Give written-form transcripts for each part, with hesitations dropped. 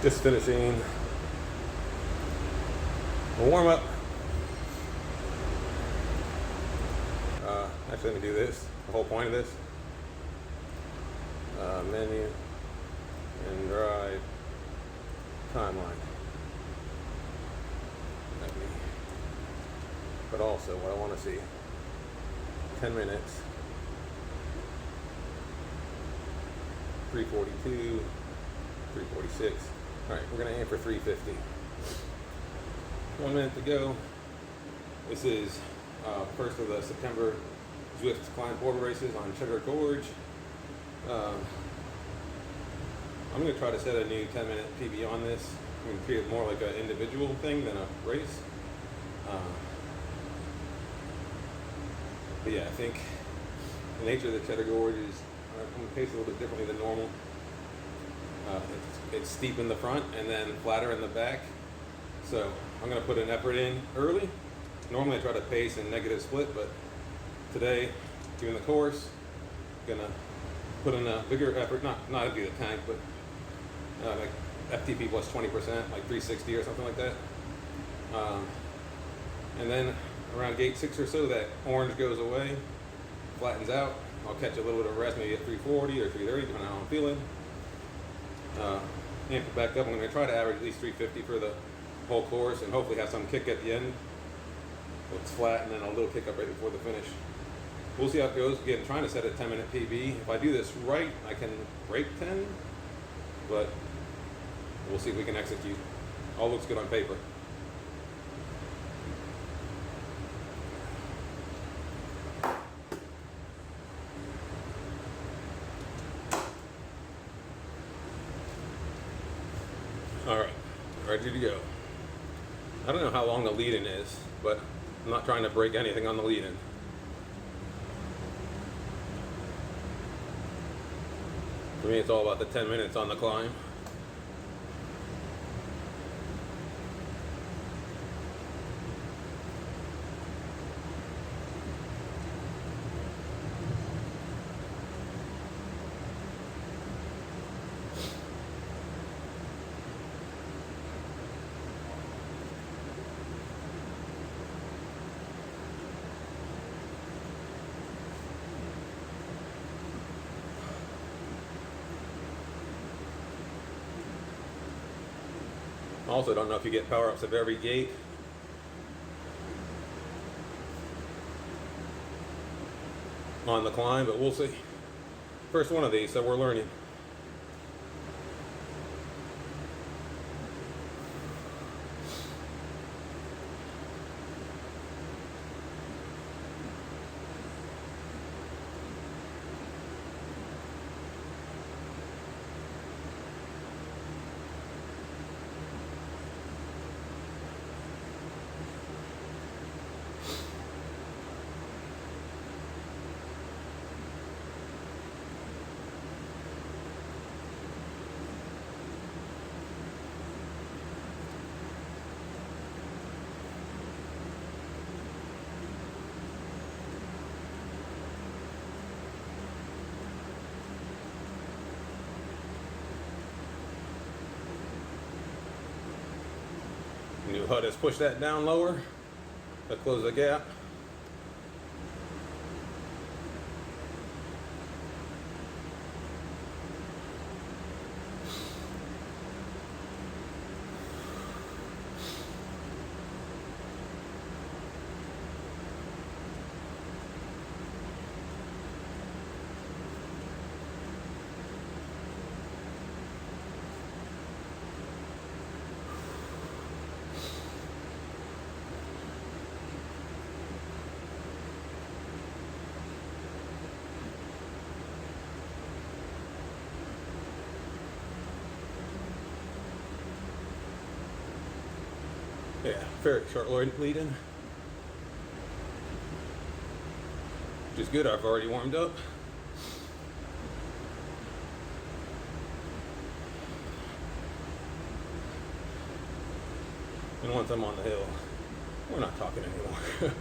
Just finishing a warm up. Actually, let me do this. The whole point of this. Menu and drive timeline. But also what I want to see. 10 minutes. 342, 346. Alright, we're going to aim for 350. 1 minute to go. This is first of the September Zwift climb border races on Cheddar Gorge. I'm going to try to set a new 10-minute PB on this. I'm going to treat it more like an individual thing than a race. But yeah, I think the nature of the Cheddar Gorge is I'm going to pace a little bit differently than normal. It's steep in the front and then flatter in the back. So I'm going to put an effort in early. Normally I try to pace in negative split, but today, given the course, I'm going to put in a bigger effort, not to be the tank, but like FTP plus 20%, like 360 or something like that. And then around gate 6 or so, that orange goes away, flattens out. I'll catch a little bit of rest, maybe at 340 or 330, depending on how I'm feeling. Amp it back up. I'm going to try to average at least 350 for the whole course and hopefully have some kick at the end. So it's flat and then a little kick up right before the finish. We'll see how it goes. Again, trying to set a 10-minute PB. If I do this right, I can break 10, but we'll see if we can execute. All looks good on paper. All right, ready to go. I don't know how long the lead-in is, but I'm not trying to break anything on the lead-in. For me, it's all about the 10 minutes on the climb. Also, don't know if you get power-ups of every gate. On the climb, but we'll see. First one of these, so we're learning. New HUD has pushed that down lower to close the gap. Yeah, very short lead-in. Which is good, I've already warmed up. And once I'm on the hill, we're not talking anymore.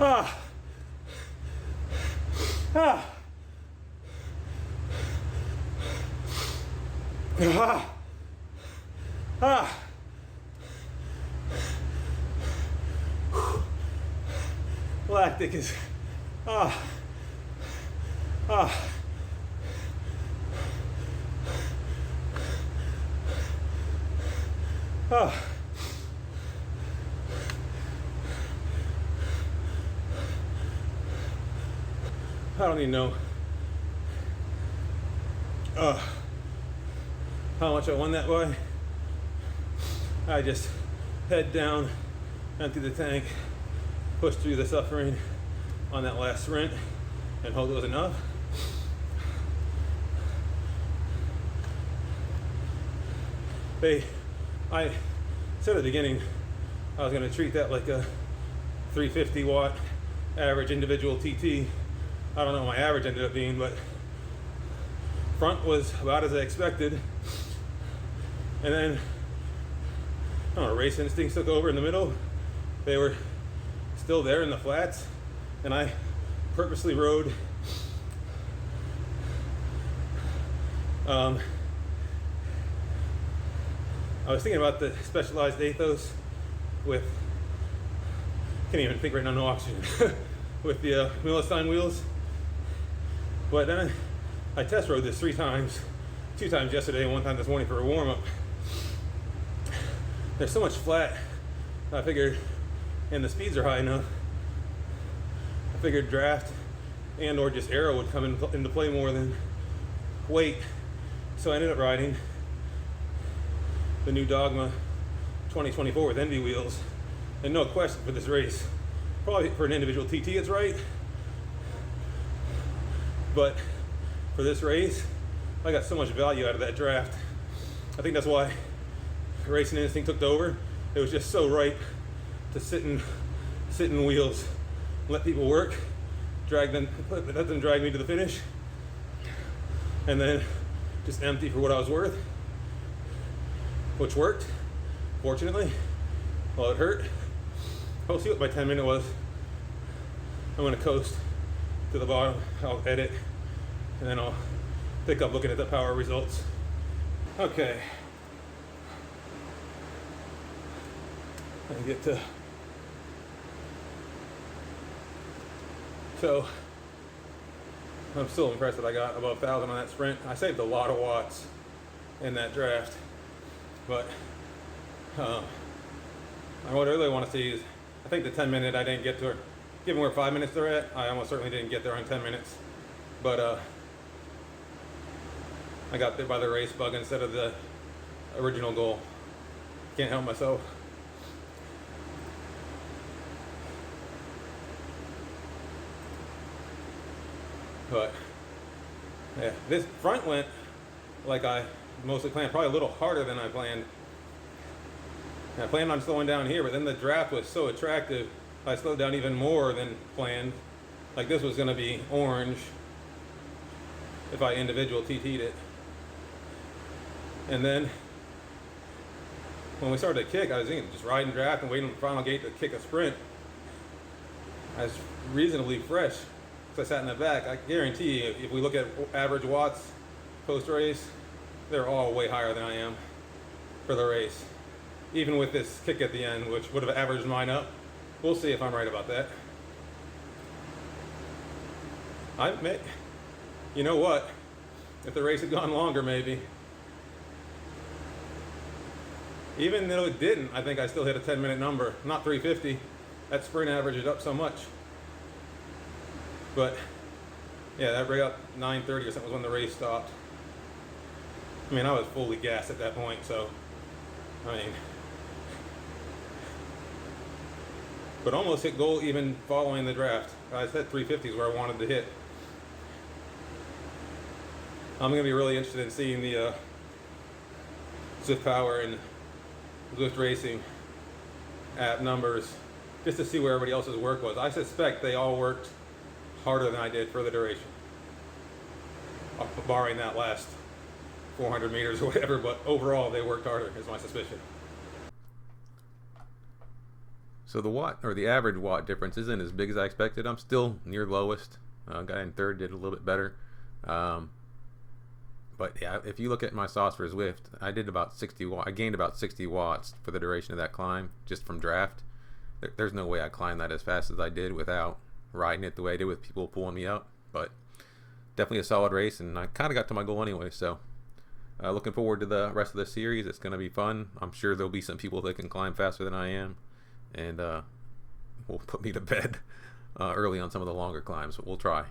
Ah. Ah. Ah. Ah. Lactic is, ah. Ah. Ah. I don't even know how much I won that by. I just head down, empty the tank, push through the suffering on that last sprint, and hope it was enough. I said at the beginning I was going to treat that like a 350 watt average individual TT. I don't know what my average ended up being, but front was about as I expected. And then, I don't know, race instincts took over in the middle. They were still there in the flats, and I purposely rode I was thinking about the Specialized Athos with, can't even think right now, no oxygen, with the Milestein wheels. But then I test rode this 3 times, 2 times yesterday and 1 time this morning for a warm up. There's so much flat, I figured, and the speeds are high enough, I figured draft and or just aero would come into play more than weight. So I ended up riding the new Dogma 2024 with E.M.B.R wheels. And no question for this race, probably for an individual TT it's right, but for this race, I got so much value out of that draft. I think that's why racing instinct took over. It was just so right to sit in wheels, let people work, let them drag me to the finish, and then just empty for what I was worth, which worked, fortunately. Well, it hurt. I'll see what my 10-minute was. I'm gonna coast to the bottom, I'll edit, and then I'll pick up looking at the power results. Okay. I get to, so I'm still impressed that I got above 1,000 on that sprint. I saved a lot of watts in that draft, but what I really want to see is, I think the 10-minute I didn't get to, given where 5 minutes they're at, I almost certainly didn't get there on 10 minutes. But I got bit by the race bug instead of the original goal. Can't help myself. But yeah, this front went like I mostly planned, probably a little harder than I planned. I planned on slowing down here, but then the draft was so attractive, I slowed down even more than planned. Like this was gonna be orange if I individual TT'd it. And then when we started to kick, I was thinking just riding draft and waiting for the final gate to kick a sprint. I was reasonably fresh. So I sat in the back. I guarantee you, if we look at average watts post-race, they're all way higher than I am for the race. Even with this kick at the end, which would have averaged mine up. We'll see if I'm right about that. You know what? If the race had gone longer, maybe. Even though it didn't, I think I still hit a 10-minute number. Not 350. That sprint averaged up so much. But yeah, that right up 9:30 or something was when the race stopped. I mean, I was fully gassed at that point, so I mean, but almost hit goal even following the draft. I said 350 is where I wanted to hit. I'm gonna be really interested in seeing the Zwift Power and Zwift Racing app numbers, just to see where everybody else's work was. I suspect they all worked harder than I did for the duration, barring that last 400 meters or whatever, but overall they worked harder, is my suspicion. So the watt, or the average watt difference, isn't as big as I expected. I'm still near lowest. Guy in third did a little bit better. But yeah, if you look at my sauce for Zwift, I did about 60 watts. I gained about 60 watts for the duration of that climb just from draft. There's no way I climbed that as fast as I did without riding it the way I did with people pulling me up. But definitely a solid race, and I kind of got to my goal anyway. So looking forward to the rest of the series. It's going to be fun. I'm sure there'll be some people that can climb faster than I am, and will put me to bed early on some of the longer climbs, but we'll try.